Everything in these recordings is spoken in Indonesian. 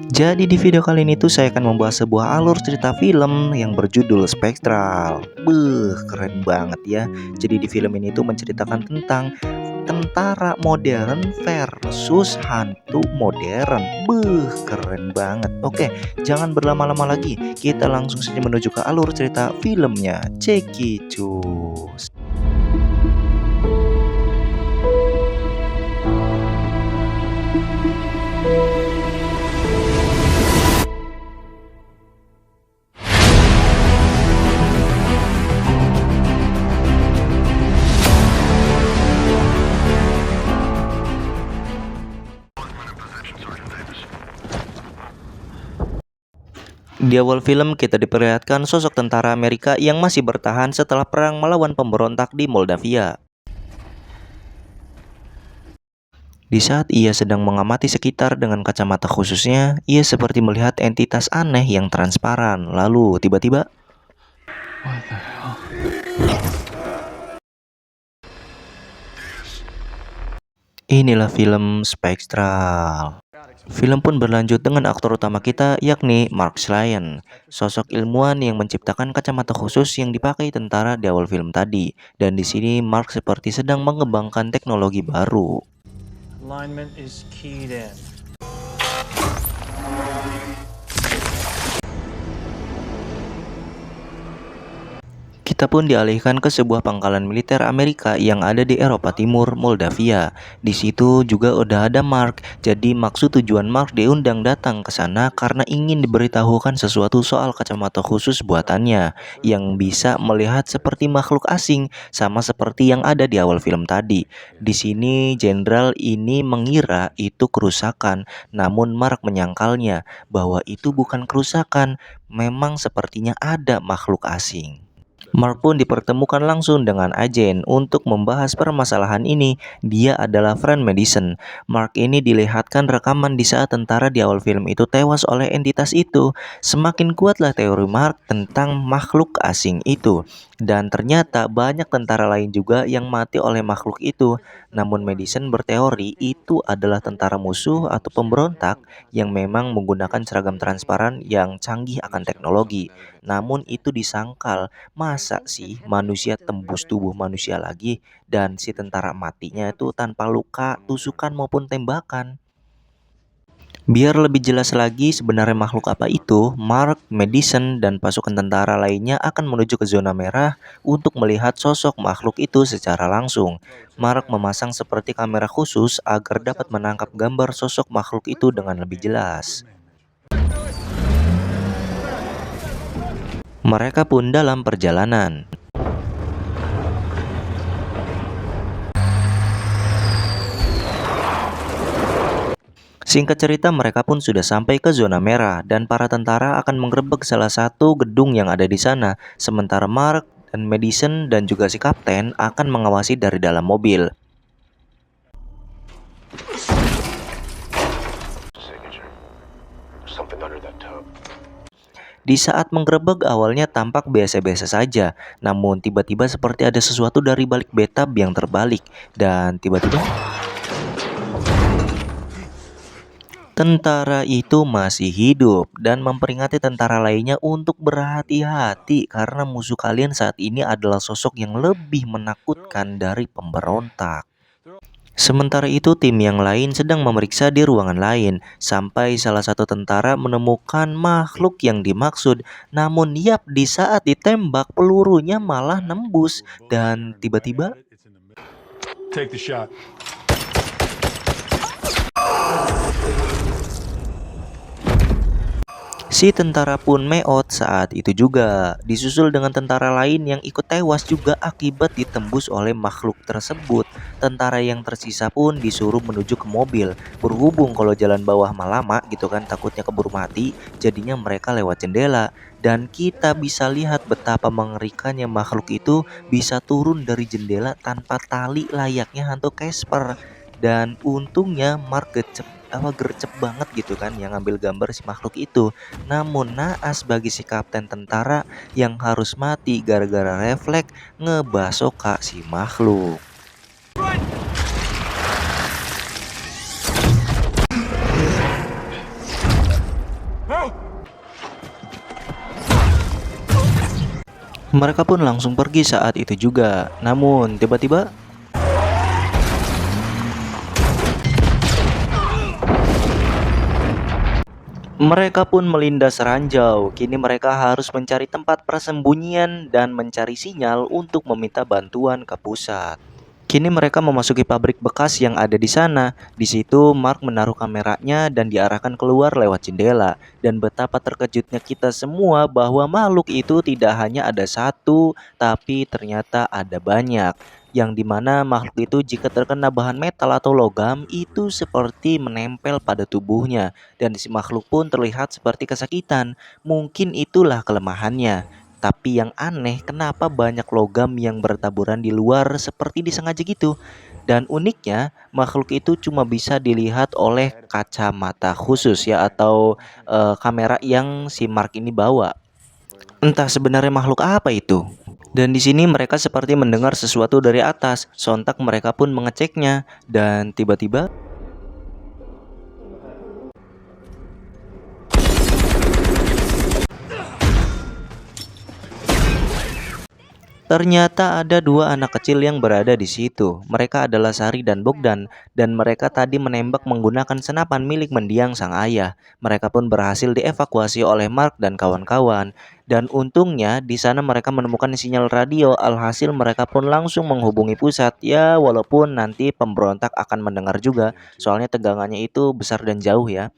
Jadi di video kali ini tuh saya akan membahas sebuah alur cerita film yang berjudul Spectral. Keren banget ya. Jadi di film ini tuh menceritakan tentang tentara modern versus hantu modern. Keren banget. Oke, jangan berlama-lama lagi. Kita langsung saja menuju ke alur cerita filmnya. Cekicus. Di awal film kita diperlihatkan sosok tentara Amerika yang masih bertahan setelah perang melawan pemberontak di Moldavia. Di saat ia sedang mengamati sekitar dengan kacamata khususnya, ia seperti melihat entitas aneh yang transparan. Lalu tiba-tiba inilah film Spectral. Film pun berlanjut dengan aktor utama kita yakni Mark Ryan, sosok ilmuwan yang menciptakan kacamata khusus yang dipakai tentara di awal film tadi. Dan di sini Mark seperti sedang mengembangkan teknologi baru. Alignment is keyed in. Kita pun dialihkan ke sebuah pangkalan militer Amerika yang ada di Eropa Timur, Moldavia. Di situ juga udah ada Mark. Jadi maksud tujuan Mark diundang datang ke sana karena ingin diberitahukan sesuatu soal kacamata khusus buatannya yang bisa melihat seperti makhluk asing, sama seperti yang ada di awal film tadi. Di sini jenderal ini mengira itu kerusakan, namun Mark menyangkalnya bahwa itu bukan kerusakan, memang sepertinya ada makhluk asing. Mark pun dipertemukan langsung dengan agen untuk membahas permasalahan ini. Dia adalah Friend Madison. Mark ini dilihatkan rekaman di saat tentara di awal film itu tewas oleh entitas itu. Semakin kuatlah teori Mark tentang makhluk asing itu. Dan ternyata banyak tentara lain juga yang mati oleh makhluk itu. Namun Madison berteori itu adalah tentara musuh atau pemberontak yang memang menggunakan seragam transparan yang canggih akan teknologi. Namun itu disangkal. Masa sih manusia tembus tubuh manusia lagi dan si tentara matinya itu tanpa luka, tusukan maupun tembakan? Biar lebih jelas lagi sebenarnya makhluk apa itu, Mark, Madison, dan pasukan tentara lainnya akan menuju ke zona merah untuk melihat sosok makhluk itu secara langsung. Mark memasang seperti kamera khusus agar dapat menangkap gambar sosok makhluk itu dengan lebih jelas. Mereka pun dalam perjalanan. Singkat cerita mereka pun sudah sampai ke zona merah dan para tentara akan menggerebek salah satu gedung yang ada di sana. Sementara Mark dan Madison dan juga si kapten akan mengawasi dari dalam mobil. Di saat menggerebek awalnya tampak biasa-biasa saja, namun tiba-tiba seperti ada sesuatu dari balik bathtub yang terbalik dan tiba-tiba tentara itu masih hidup dan memperingati tentara lainnya untuk berhati-hati karena musuh kalian saat ini adalah sosok yang lebih menakutkan dari pemberontak. Sementara itu tim yang lain sedang memeriksa di ruangan lain sampai salah satu tentara menemukan makhluk yang dimaksud. Namun di saat ditembak pelurunya malah nembus dan tiba-tiba Take the shot. si tentara pun meot saat itu juga, disusul dengan tentara lain yang ikut tewas juga akibat ditembus oleh makhluk tersebut. Tentara yang tersisa pun disuruh menuju ke mobil. Berhubung kalau jalan bawah lama gitu kan takutnya keburu mati, jadinya mereka lewat jendela. Dan kita bisa lihat betapa mengerikannya makhluk itu bisa turun dari jendela tanpa tali layaknya hantu Casper. Dan untungnya Mark gercep banget gitu kan yang ngambil gambar si makhluk itu. Namun naas bagi si kapten tentara yang harus mati gara-gara refleks ngebasoka si makhluk. Mereka pun langsung pergi saat itu juga. Namun tiba-tiba mereka pun melindas ranjau. Kini mereka harus mencari tempat persembunyian dan mencari sinyal untuk meminta bantuan ke pusat. Kini mereka memasuki pabrik bekas yang ada di sana. Di situ Mark menaruh kameranya dan diarahkan keluar lewat jendela. Dan betapa terkejutnya kita semua bahwa makhluk itu tidak hanya ada satu, tapi ternyata ada banyak. Yang dimana makhluk itu jika terkena bahan metal atau logam itu seperti menempel pada tubuhnya. Dan si makhluk pun terlihat seperti kesakitan. Mungkin itulah kelemahannya. Tapi yang aneh, kenapa banyak logam yang bertaburan di luar seperti disengaja gitu? Dan uniknya, makhluk itu cuma bisa dilihat oleh kacamata khusus ya atau kamera yang si Mark ini bawa. Entah sebenarnya makhluk apa itu. Dan di sini mereka seperti mendengar sesuatu dari atas. Sontak mereka pun mengeceknya dan tiba-tiba ternyata ada dua anak kecil yang berada di situ. Mereka adalah Sari dan Bogdan, dan mereka tadi menembak menggunakan senapan milik mendiang sang ayah. Mereka pun berhasil dievakuasi oleh Mark dan kawan-kawan. Dan untungnya di sana mereka menemukan sinyal radio, alhasil mereka pun langsung menghubungi pusat. Ya, walaupun nanti pemberontak akan mendengar juga, soalnya tegangannya itu besar dan jauh ya.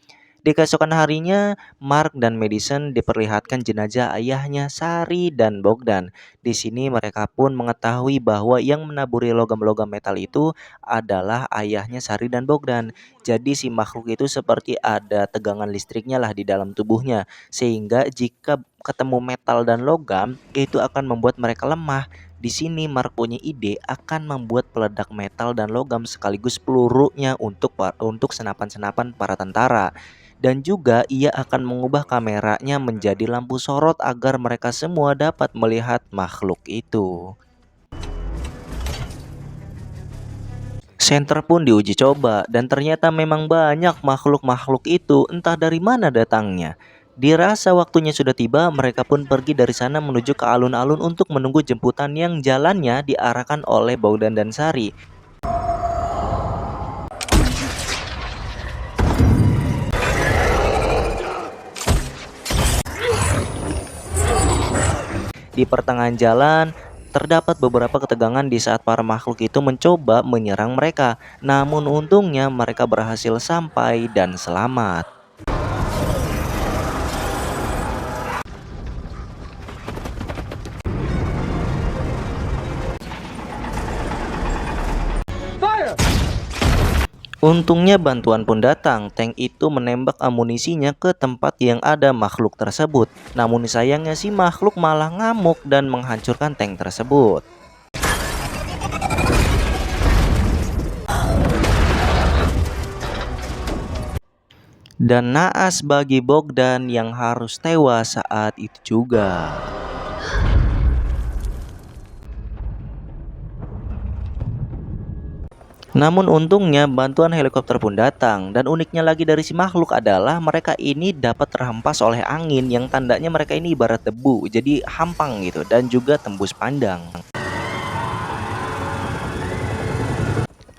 Di keesokan harinya, Mark dan Madison diperlihatkan jenazah ayahnya Sari dan Bogdan. Di sini mereka pun mengetahui bahwa yang menaburi logam-logam metal itu adalah ayahnya Sari dan Bogdan. Jadi si makhluk itu seperti ada tegangan listriknya lah di dalam tubuhnya. Sehingga jika ketemu metal dan logam, itu akan membuat mereka lemah. Di sini Mark punya ide akan membuat peledak metal dan logam sekaligus pelurunya untuk senapan-senapan para tentara. Dan juga ia akan mengubah kameranya menjadi lampu sorot agar mereka semua dapat melihat makhluk itu. Center pun diuji coba dan ternyata memang banyak makhluk-makhluk itu entah dari mana datangnya. Dirasa waktunya sudah tiba, mereka pun pergi dari sana menuju ke alun-alun untuk menunggu jemputan yang jalannya diarahkan oleh Bogdan dan Sari. Di pertengahan jalan, terdapat beberapa ketegangan di saat para makhluk itu mencoba menyerang mereka. Namun untungnya mereka berhasil sampai dan selamat. Untungnya bantuan pun datang. Tank itu menembak amunisinya ke tempat yang ada makhluk tersebut. Namun sayangnya si makhluk malah ngamuk dan menghancurkan tank tersebut. Dan naas bagi Bogdan yang harus tewas saat itu juga. Namun untungnya bantuan helikopter pun datang. Dan uniknya lagi dari si makhluk adalah mereka ini dapat terhempas oleh angin yang tandanya mereka ini ibarat debu, jadi hampang gitu dan juga tembus pandang.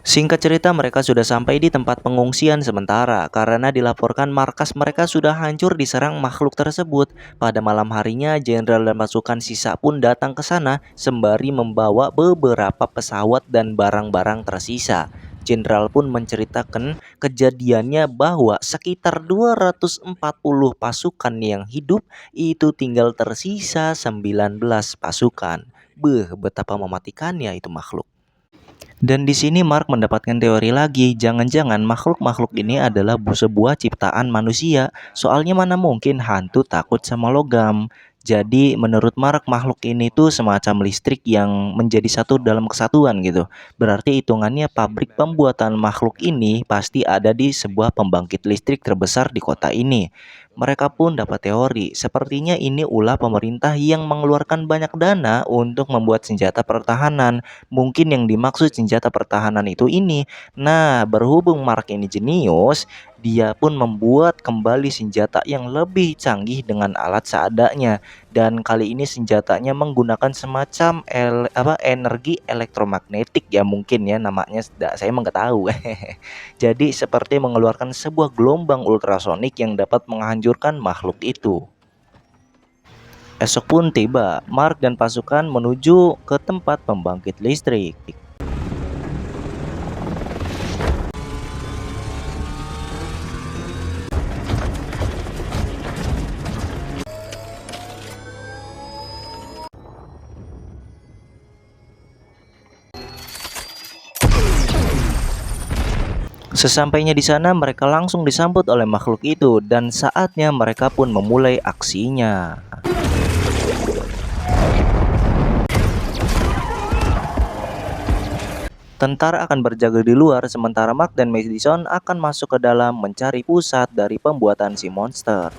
Singkat cerita mereka sudah sampai di tempat pengungsian sementara karena dilaporkan markas mereka sudah hancur diserang makhluk tersebut. Pada malam harinya jenderal dan pasukan sisa pun datang ke sana sembari membawa beberapa pesawat dan barang-barang tersisa. Jenderal pun menceritakan kejadiannya bahwa sekitar 240 pasukan yang hidup itu tinggal tersisa 19 pasukan. Betapa mematikannya itu makhluk. Dan di sini Mark mendapatkan teori lagi, jangan-jangan makhluk-makhluk ini adalah sebuah ciptaan manusia. Soalnya mana mungkin hantu takut sama logam. Jadi menurut Mark makhluk ini tuh semacam listrik yang menjadi satu dalam kesatuan gitu. Berarti hitungannya pabrik pembuatan makhluk ini pasti ada di sebuah pembangkit listrik terbesar di kota ini. Mereka pun dapat teori, sepertinya ini ulah pemerintah yang mengeluarkan banyak dana untuk membuat senjata pertahanan. Mungkin yang dimaksud senjata pertahanan itu ini. Nah, berhubung Mark ini jenius, Dia pun membuat kembali senjata yang lebih canggih dengan alat seadanya, dan kali ini senjatanya menggunakan semacam energi elektromagnetik ya, mungkin ya namanya, saya emang nggak tahu. Jadi seperti mengeluarkan sebuah gelombang ultrasonik yang dapat menghancurkan makhluk itu. Esok pun tiba, Mark dan pasukan menuju ke tempat pembangkit listrik. Sesampainya di sana, mereka langsung disambut oleh makhluk itu dan saatnya mereka pun memulai aksinya. Tentara akan berjaga di luar sementara Mark dan Madison akan masuk ke dalam mencari pusat dari pembuatan si monster.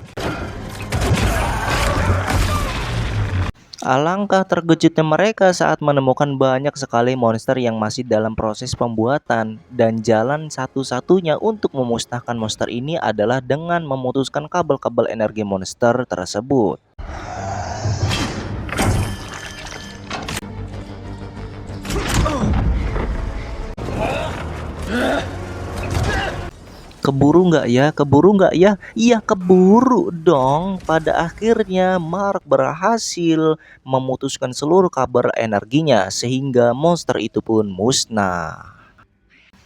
Alangkah terkejutnya mereka saat menemukan banyak sekali monster yang masih dalam proses pembuatan, dan jalan satu-satunya untuk memusnahkan monster ini adalah dengan memutuskan kabel-kabel energi monster tersebut. Keburu nggak ya? Keburu nggak ya? Iya, keburu dong. Pada akhirnya Mark berhasil memutuskan seluruh kabel energinya sehingga monster itu pun musnah.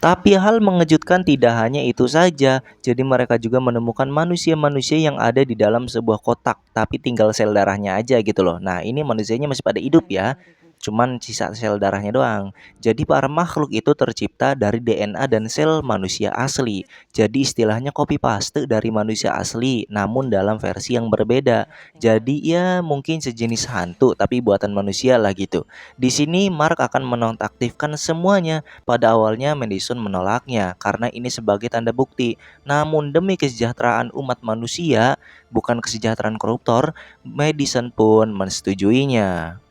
Tapi hal mengejutkan tidak hanya itu saja. Jadi mereka juga menemukan manusia-manusia yang ada di dalam sebuah kotak, tapi tinggal sel darahnya aja gitu loh. Nah, ini manusianya masih pada hidup ya. Cuman sisa sel darahnya doang. Jadi para makhluk itu tercipta dari DNA dan sel manusia asli. Jadi istilahnya copy paste dari manusia asli, namun dalam versi yang berbeda. Jadi ya mungkin sejenis hantu tapi buatan manusia lah gitu. Di sini Mark akan menonaktifkan semuanya. Pada awalnya Madison menolaknya karena ini sebagai tanda bukti. Namun demi kesejahteraan umat manusia, bukan kesejahteraan koruptor, Madison pun mensetujuinya.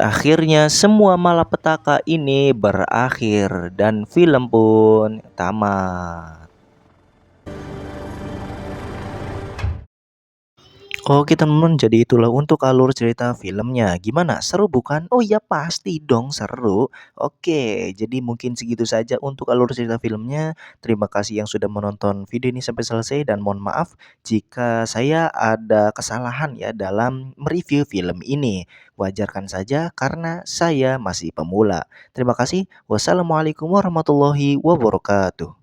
Akhirnya semua malapetaka ini berakhir dan film pun tamat. Oke teman-teman, jadi itulah untuk alur cerita filmnya. Gimana? Seru bukan? Oh ya pasti dong seru. Oke, jadi mungkin segitu saja untuk alur cerita filmnya. Terima kasih yang sudah menonton video ini sampai selesai dan mohon maaf jika saya ada kesalahan ya dalam mereview film ini. Wajarkan saja karena saya masih pemula. Terima kasih. Wassalamualaikum warahmatullahi wabarakatuh.